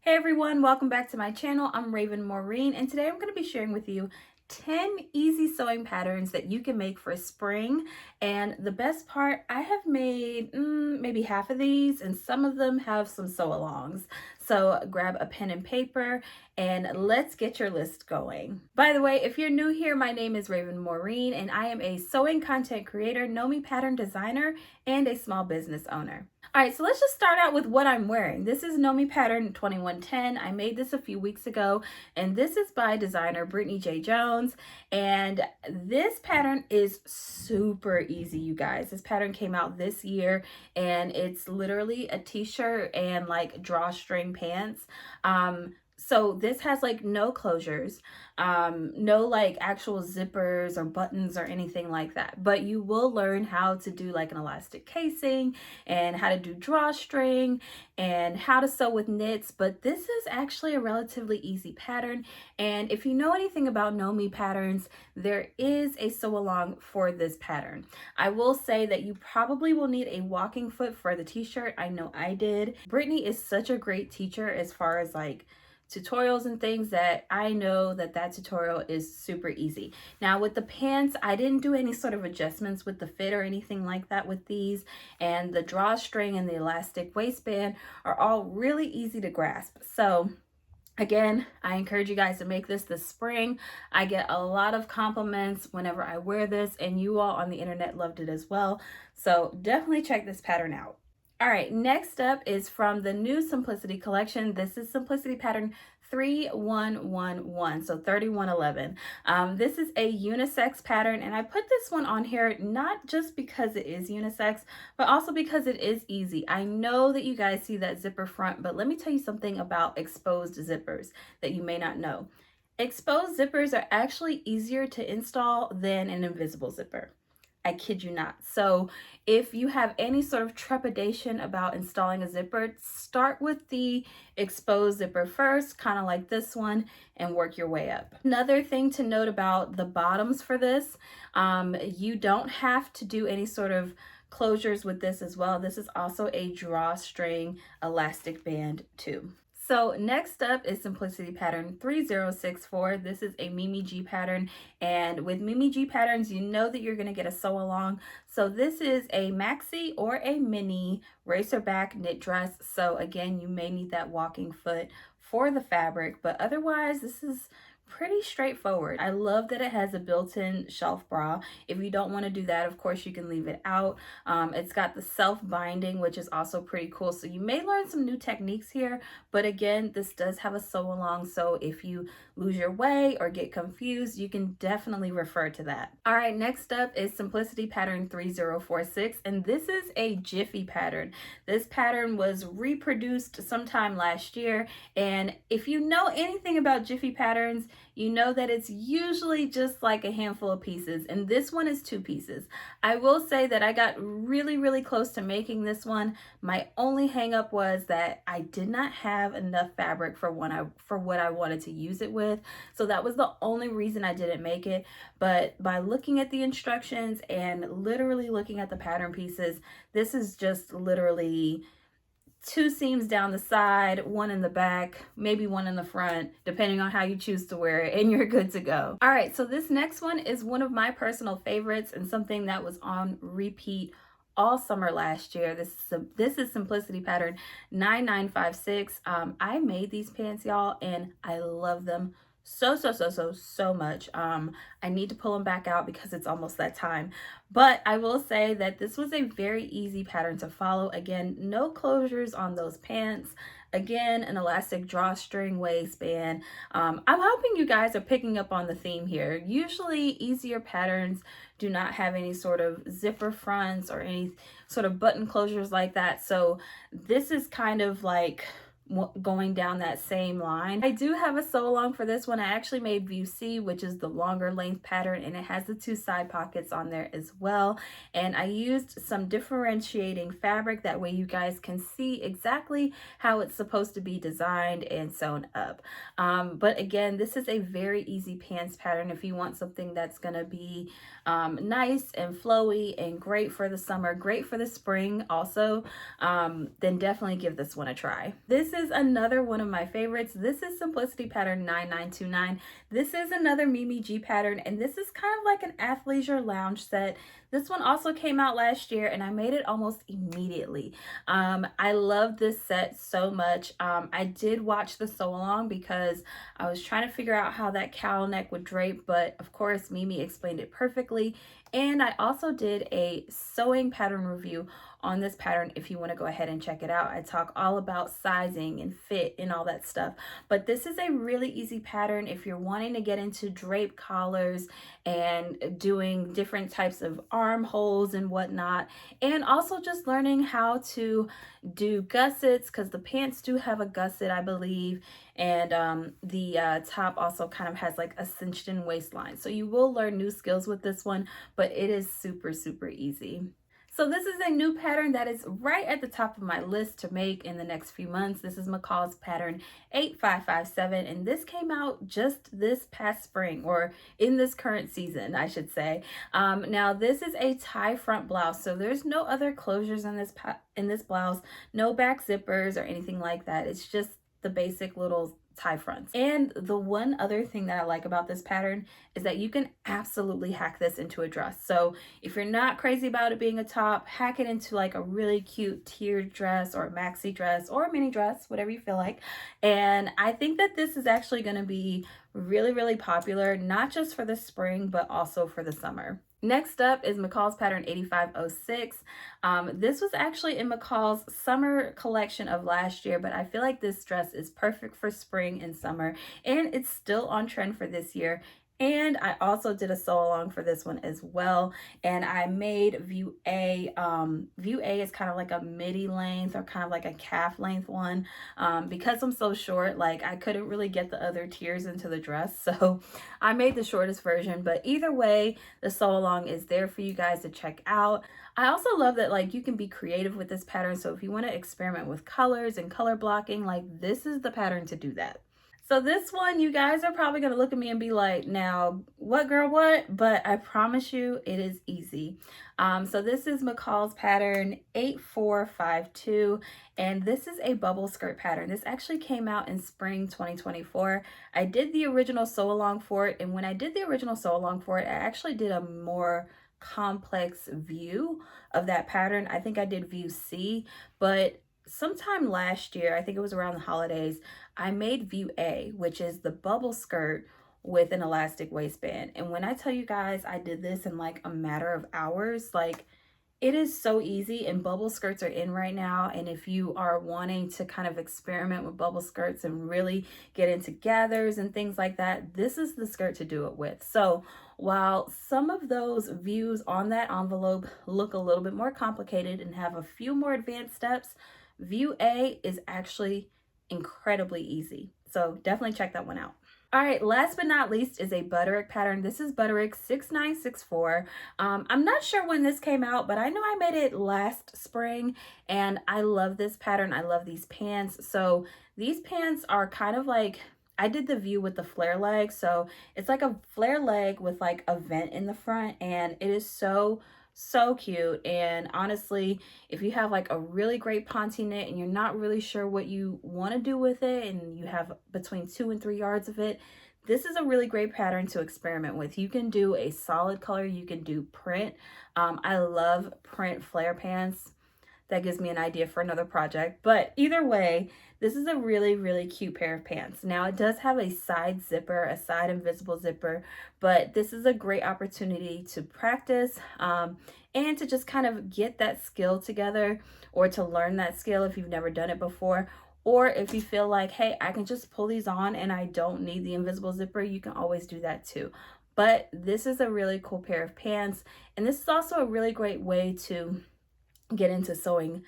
Hey everyone, welcome back to my channel. I'm Maureen, and today I'm going to be sharing with you 10 easy sewing patterns that you can make for spring. And the best part, I have made maybe half of these, and some of them have some sew-alongs. So grab a pen and paper and let's get your list going. By the way, if you're new here, my name is Maureen, and I am a sewing content creator, Nomi pattern designer, and a small business owner. All right, so let's just start out with what I'm wearing. This is Nomi Pattern 2110. I made this a few weeks ago, and this is by designer Brittany J. Jones. And this pattern is super easy, you guys. This pattern came out this year, and it's literally a t-shirt and like drawstring pants. So this has like no closures, no like actual zippers or buttons or anything like that. But you will learn how to do like an elastic casing and how to do drawstring and how to sew with knits. But this is actually a relatively easy pattern. And if you know anything about Nomi patterns, there is a sew along for this pattern. I will say that you probably will need a walking foot for the t-shirt. I know I did. Brittany is such a great teacher as far as like tutorials and things that I know that tutorial is super easy. Now with the pants, I didn't do any sort of adjustments with the fit or anything like that with these, and the drawstring and the elastic waistband are all really easy to grasp. So again, I encourage you guys to make this spring. I get a lot of compliments whenever I wear this, and you all on the internet loved it as well. So definitely check this pattern out. All right, next up is from the new Simplicity collection. This is Simplicity pattern 3111, so 3111. This is a unisex pattern, and I put this one on here not just because it is unisex, but also because it is easy. I know that you guys see that zipper front, but let me tell you something about exposed zippers that you may not know. Exposed zippers are actually easier to install than an invisible zipper. I kid you not. So if you have any sort of trepidation about installing a zipper, start with the exposed zipper first, kind of like this one, and work your way up. Another thing to note about the bottoms for this, you don't have to do any sort of closures with this as well. This is also a drawstring elastic band too. So next up is Simplicity pattern 3064. This is a Mimi G pattern, and with Mimi G patterns, you know that you're going to get a sew along. So this is a maxi or a mini racer back knit dress. So again, you may need that walking foot for the fabric, but otherwise this is pretty straightforward. I love that it has a built-in shelf bra. If you don't want to do that, of course you can leave it out. It's got the self-binding, which is also pretty cool. So you may learn some new techniques here, but again, this does have a sew along. So if you lose your way or get confused, you can definitely refer to that. All right, next up is Simplicity pattern 3046, and this is a Jiffy pattern. This pattern was reproduced sometime last year, and if you know anything about Jiffy patterns, you know that it's usually just like a handful of pieces, and this one is 2 pieces. I will say that I got really close to making this one. My only hang up was that I did not have enough fabric for what I wanted to use it with. So that was the only reason I didn't make it. But by looking at the instructions and literally looking at the pattern pieces, this is just literally 2 seams down the side, 1 in the back, maybe 1 in the front, depending on how you choose to wear it, and you're good to go. All right, so this next one is one of my personal favorites and something that was on repeat all summer last year. This is Simplicity pattern 9956. I made these pants, y'all, and I love them so much. I need to pull them back out because it's almost that time, but I will say that this was a very easy pattern to follow. Again, no closures on those pants. Again, an elastic drawstring waistband. I'm hoping you guys are picking up on the theme here. Usually easier patterns do not have any sort of zipper fronts or any sort of button closures like that, so this is kind of like going down that same line. I do have a sew along for this one. I actually made view C, which is the longer length pattern, and it has the 2 side pockets on there as well. And I used some differentiating fabric, that way you guys can see exactly how it's supposed to be designed and sewn up. But again, this is a very easy pants pattern if you want something that's gonna be nice and flowy and great for the summer, great for the spring also, then definitely give this one a try. This is another one of my favorites. This is Simplicity Pattern 9929. This is another Mimi G pattern, and this is kind of like an athleisure lounge set. This one also came out last year, and I made it almost immediately. I love this set so much. I did watch the sew along because I was trying to figure out how that cowl neck would drape, but of course Mimi explained it perfectly. And I also did a sewing pattern review on this pattern if you want to go ahead and check it out. I talk all about sizing and fit and all that stuff. But this is a really easy pattern if you're wanting to get into drape collars and doing different types of armholes and whatnot, and also just learning how to do gussets, because the pants do have a gusset, I believe, and the top also kind of has like a cinched in waistline. So you will learn new skills with this one, but it is super, super easy. So this is a new pattern that is right at the top of my list to make in the next few months. This is McCall's pattern 8557, and this came out just this past spring, or in this current season, I should say. Now this is a tie front blouse, so there's no other closures in this blouse, no back zippers or anything like that. It's just the basic little tie fronts. And the one other thing that I like about this pattern is that you can absolutely hack this into a dress. So if you're not crazy about it being a top, hack it into like a really cute tiered dress or a maxi dress or a mini dress, whatever you feel like. And I think that this is actually going to be really, really popular, not just for the spring, but also for the summer. Next up is McCall's pattern 8506. This was actually in McCall's summer collection of last year, but I feel like this dress is perfect for spring and summer, and it's still on trend for this year. And I also did a sew along for this one as well. And I made view A. View A is kind of like a midi length or kind of like a calf length one. Because I'm so short, like I couldn't really get the other tiers into the dress. So I made the shortest version. But either way, the sew along is there for you guys to check out. I also love that like you can be creative with this pattern. So if you want to experiment with colors and color blocking, like this is the pattern to do that. So this one, you guys are probably going to look at me and be like, now, what girl, what? But I promise you, it is easy. So this is McCall's pattern 8452, and this is a bubble skirt pattern. This actually came out in spring 2024. I did the original sew along for it, and when I did the original sew along for it, I actually did a more complex view of that pattern. I think I did view C, but sometime last year, I think it was around the holidays, I made view A, which is the bubble skirt with an elastic waistband. And when I tell you guys I did this in like a matter of hours, like it is so easy, and bubble skirts are in right now. And if you are wanting to kind of experiment with bubble skirts and really get into gathers and things like that, this is the skirt to do it with. So while some of those views on that envelope look a little bit more complicated and have a few more advanced steps, view A is actually incredibly easy. So definitely check that one out. All right, last but not least is a Butterick pattern. This is Butterick 6964. I'm not sure when this came out, but I know I made it last spring, and I love this pattern. I love these pants. So these pants are kind of like, I did the view with the flare leg. So it's like a flare leg with like a vent in the front, and it is so cute. And honestly, if you have like a really great ponte knit and you're not really sure what you want to do with it, and you have between 2 and 3 yards of it, this is a really great pattern to experiment with. You can do a solid color, you can do print. I love print flare pants. That gives me an idea for another project. But either way, this is a really, really cute pair of pants. Now, it does have a side zipper, a side invisible zipper, but this is a great opportunity to practice and to just kind of get that skill together, or to learn that skill if you've never done it before. Or if you feel like, hey, I can just pull these on and I don't need the invisible zipper, you can always do that too. But this is a really cool pair of pants. And this is also a really great way to get into sewing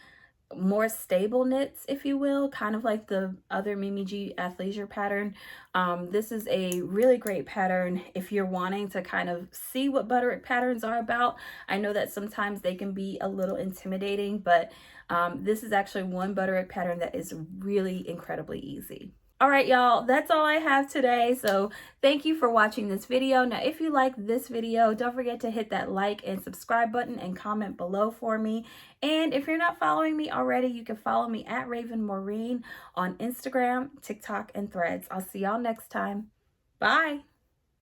more stable knits, if you will, kind of like the other Mimi G athleisure pattern. This is a really great pattern if you're wanting to kind of see what Butterick patterns are about. I know that sometimes they can be a little intimidating, but this is actually one Butterick pattern that is really incredibly easy. All right, y'all, that's all I have today. So thank you for watching this video. Now, if you like this video, don't forget to hit that like and subscribe button and comment below for me. And if you're not following me already, you can follow me at Raven Maureen on Instagram, TikTok, and Threads. I'll see y'all next time. Bye.